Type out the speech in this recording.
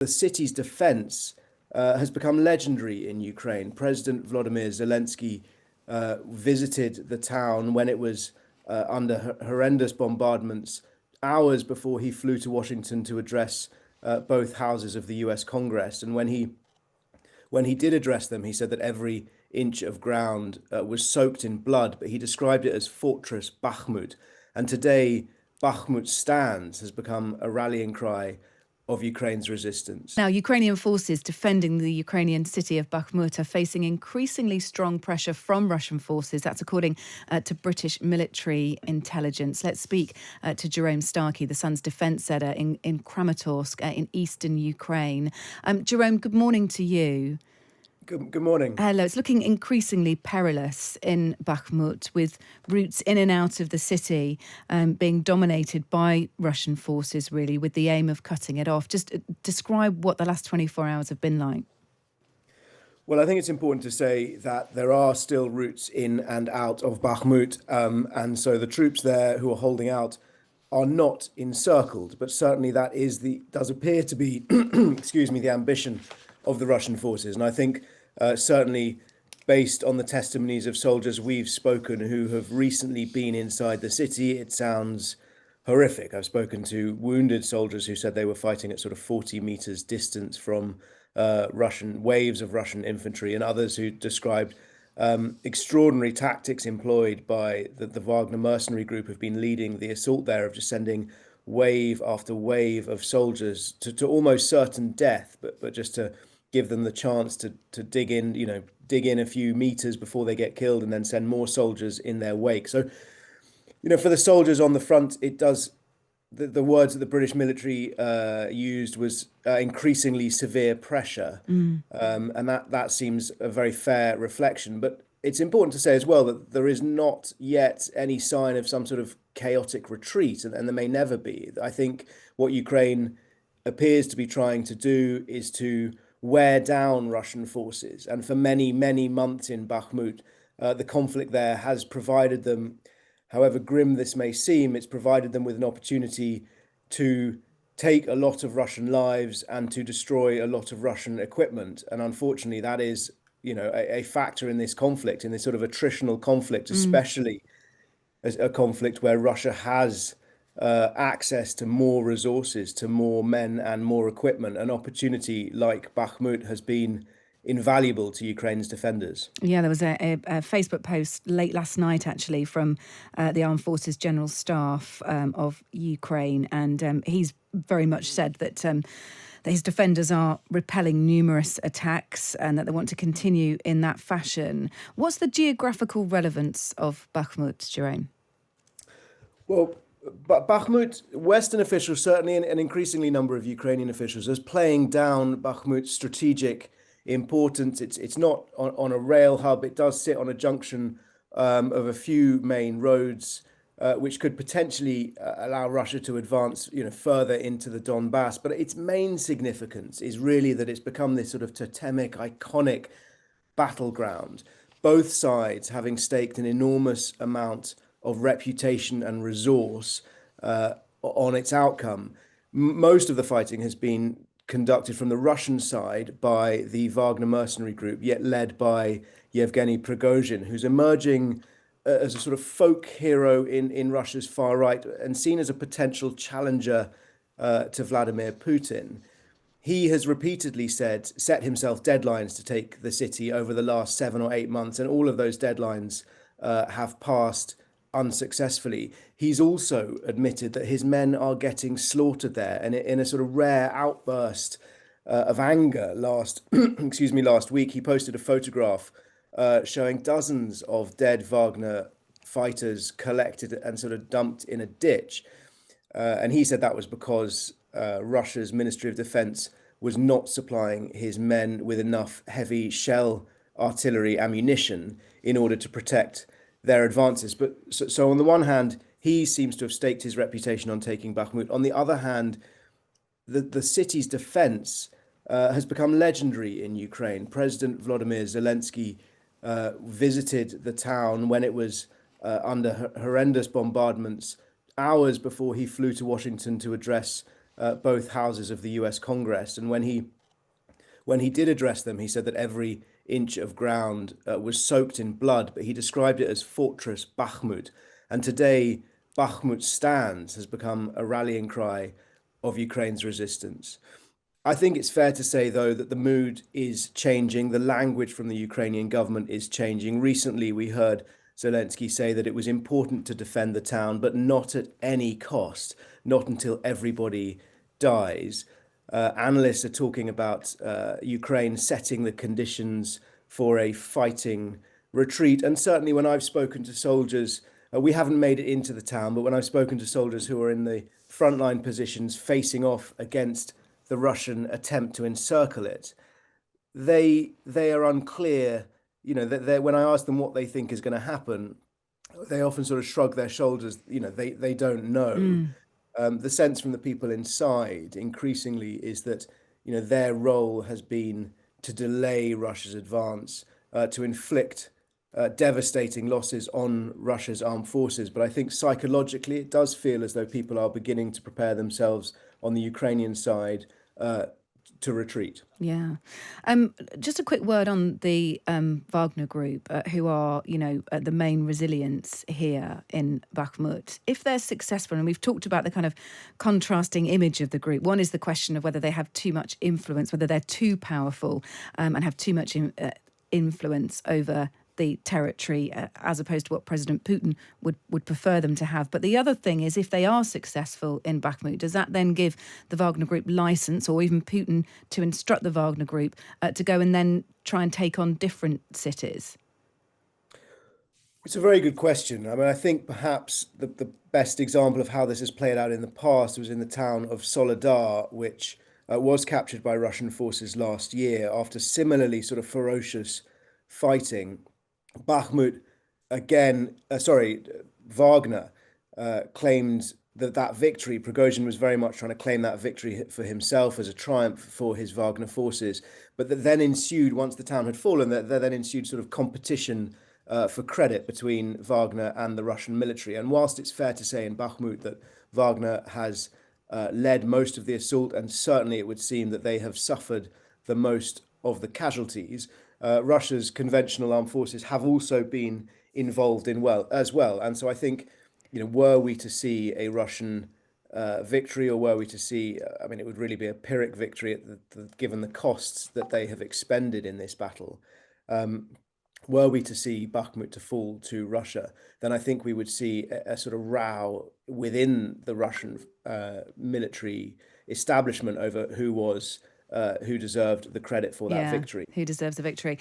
The city's defense has become legendary in Ukraine. President Vladimir Zelensky visited the town when it was under horrendous bombardments hours before he flew to Washington to address both houses of the US Congress. And when he did address them, he said that every inch of ground was soaked in blood, but he described it as Fortress Bakhmut. And today, Bakhmut stands has become a rallying cry of Ukraine's resistance. Now, Ukrainian forces defending the Ukrainian city of Bakhmut are facing increasingly strong pressure from Russian forces. That's according to British military intelligence. Let's speak to Jerome Starkey, the Sun's defence editor in Kramatorsk in eastern Ukraine. Jerome, good morning to you. Good morning. Hello. It's looking increasingly perilous in Bakhmut, with routes in and out of the city being dominated by Russian forces, really, with the aim of cutting it off. Just describe what the last 24 hours have been like. Well, I think it's important to say that there are still routes in and out of Bakhmut, and so the troops there who are holding out are not encircled, but certainly that does appear to be, excuse me, the ambition of the Russian forces. And I think certainly based on the testimonies of soldiers we've spoken who have recently been inside the city, it sounds horrific. I've spoken to wounded soldiers who said they were fighting at sort of 40 meters distance from Russian waves of Russian infantry, and others who described extraordinary tactics employed by the Wagner mercenary group who've been leading the assault there, of just sending wave after wave of soldiers to almost certain death, but just to give them the chance to dig in a few meters before they get killed, and then send more soldiers in their wake. So, for the soldiers on the front, it does. The words that the British military used was increasingly severe pressure, and that seems a very fair reflection. But it's important to say as well that there is not yet any sign of some sort of chaotic retreat, and there may never be. I think what Ukraine appears to be trying to do is to wear down Russian forces. And for many, many months in Bakhmut, the conflict there has provided them, however grim this may seem, it's provided them with an opportunity to take a lot of Russian lives and to destroy a lot of Russian equipment. And unfortunately, that is, a factor in this conflict, in this sort of attritional conflict, especially as a conflict where Russia has access to more resources, to more men and more equipment. An opportunity like Bakhmut has been invaluable to Ukraine's defenders. Yeah, there was a Facebook post late last night, actually, from the Armed Forces General Staff of Ukraine, and he's very much said that his defenders are repelling numerous attacks and that they want to continue in that fashion. What's the geographical relevance of Bakhmut, Jerome? Well, but Bakhmut, Western officials, certainly an increasingly number of Ukrainian officials, is playing down Bakhmut's strategic importance. It's not on a rail hub. It does sit on a junction of a few main roads, which could potentially allow Russia to advance, further into the Donbass. But its main significance is really that it's become this sort of totemic, iconic battleground. Both sides having staked an enormous amount of reputation and resource on its outcome. Most of the fighting has been conducted from the Russian side by the Wagner mercenary group, yet led by Yevgeny Prigozhin, who's emerging as a sort of folk hero in Russia's far right and seen as a potential challenger to Vladimir Putin. He has repeatedly set himself deadlines to take the city over the last 7 or 8 months, and all of those deadlines have passed unsuccessfully. He's also admitted that his men are getting slaughtered there, and in a sort of rare outburst of anger last week, he posted a photograph showing dozens of dead Wagner fighters collected and sort of dumped in a ditch. And he said that was because Russia's Ministry of Defense was not supplying his men with enough heavy shell artillery ammunition in order to protect their advances. But so on the one hand, he seems to have staked his reputation on taking Bakhmut. On the other hand, the city's defense has become legendary in Ukraine. President Vladimir Zelensky visited the town when it was under horrendous bombardments hours before he flew to Washington to address both houses of the US Congress. And when he did address them, he said that every inch of ground was soaked in blood, but he described it as Fortress Bakhmut. And today, Bakhmut stands has become a rallying cry of Ukraine's resistance. I think it's fair to say, though, that the mood is changing. The language from the Ukrainian government is changing. Recently, we heard Zelensky say that it was important to defend the town, but not at any cost, not until everybody dies. Analysts are talking about Ukraine setting the conditions for a fighting retreat. And certainly, when I've spoken to soldiers, we haven't made it into the town, but when I've spoken to soldiers who are in the frontline positions facing off against the Russian attempt to encircle it, they are unclear. That when I ask them what they think is going to happen, they often sort of shrug their shoulders. They don't know. Mm. The sense from the people inside increasingly is that their role has been to delay Russia's advance, to inflict devastating losses on Russia's armed forces. But I think psychologically it does feel as though people are beginning to prepare themselves on the Ukrainian side to retreat. Yeah. Just a quick word on the Wagner group, who are, the main resilience here in Bakhmut. If they're successful, and we've talked about the kind of contrasting image of the group, one is the question of whether they have too much influence, whether they're too powerful and have too much influence over the territory, as opposed to what President Putin would prefer them to have. But the other thing is, if they are successful in Bakhmut, does that then give the Wagner Group license, or even Putin, to instruct the Wagner Group to go and then try and take on different cities? It's a very good question. I mean, I think perhaps the best example of how this has played out in the past was in the town of Soledar, which was captured by Russian forces last year after similarly sort of ferocious fighting. Bakhmut again, Wagner claimed that victory. Prigozhin was very much trying to claim that victory for himself as a triumph for his Wagner forces. But that then ensued, once the town had fallen, that there then ensued sort of competition for credit between Wagner and the Russian military. And whilst it's fair to say in Bakhmut that Wagner has led most of the assault, and certainly it would seem that they have suffered the most of the casualties, Russia's conventional armed forces have also been involved in as well. And so I think, were we to see a Russian victory, or were we to see, I mean, it would really be a Pyrrhic victory given the costs that they have expended in this battle. Were we to see Bakhmut to fall to Russia, then I think we would see a sort of row within the Russian military establishment over who deserved the credit for that victory. Who deserves the victory?